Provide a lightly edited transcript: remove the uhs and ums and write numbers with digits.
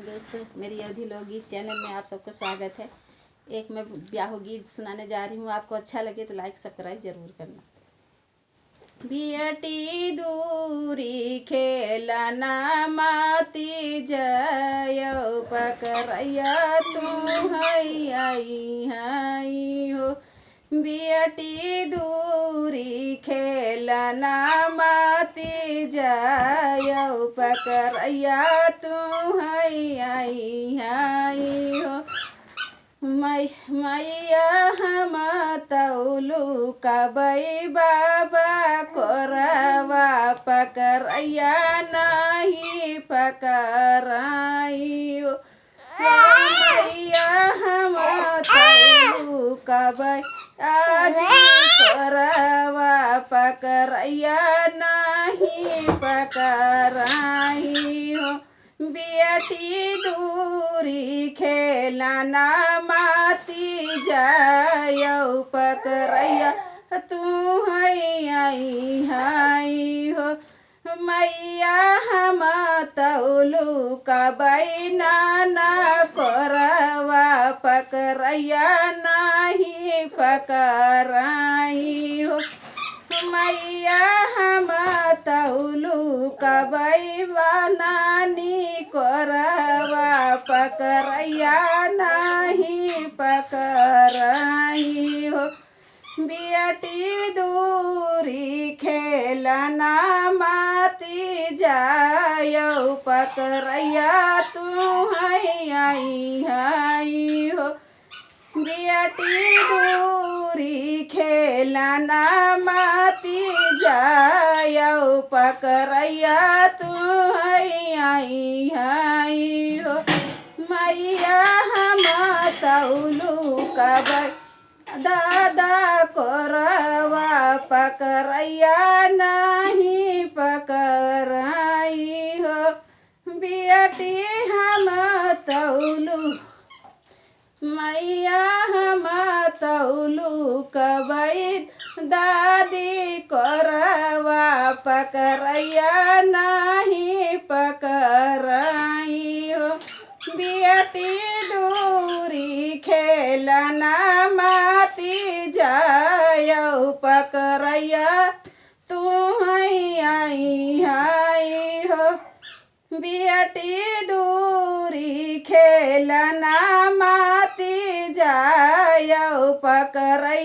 दोस्तों, मेरी अवधि लोकगीत चैनल में आप सबका स्वागत है। एक मैं ब्याह गीत सुनाने जा रही हूँ। आपको अच्छा लगे तो लाइक सब्सक्राइब जरूर करना। बियटी दूरी खेलना माती जय पकड़ैया तू हई हो। बियटी दूरी खेलना माती जय पकड़ैया तू हई हो। मैया हम तौलू कबई बाबा कोरवा पकड़ैया नहीं पकड़ाई हो। मैया हम तौलू कबई आज कोरवा पकड़ैया नहीं पकड़ाई हो। बियटी दूरी खेलना माती जय पकड़ैया तू हई हो। मैया हम तौलू कबई नाना कोरवा पकड़ैया नहीं पकड़ाई हो। मैया हम तौलू कबई बनानी कोरवा पकड़ैया नहीं पकड़ाई हो। बियटी दूरी खेलना माती जय पकड़ैया तू हई हो। बियटी दूरी खेलना माती जय पकड़ैया तू हई हो। मैया हम तौलू कबई दादा कोरवा पकड़ैया नहीं पकड़ाई हो। बियटी हम तौलू मैया हम तौलू कबई दादी कोरवा पकड़ैया नहीं पकड़ाई हो। बियटी दूरी खेलना माती जय पकड़ैया तू हई हो। बियटी दूरी खेलना माती जय पकड़ैया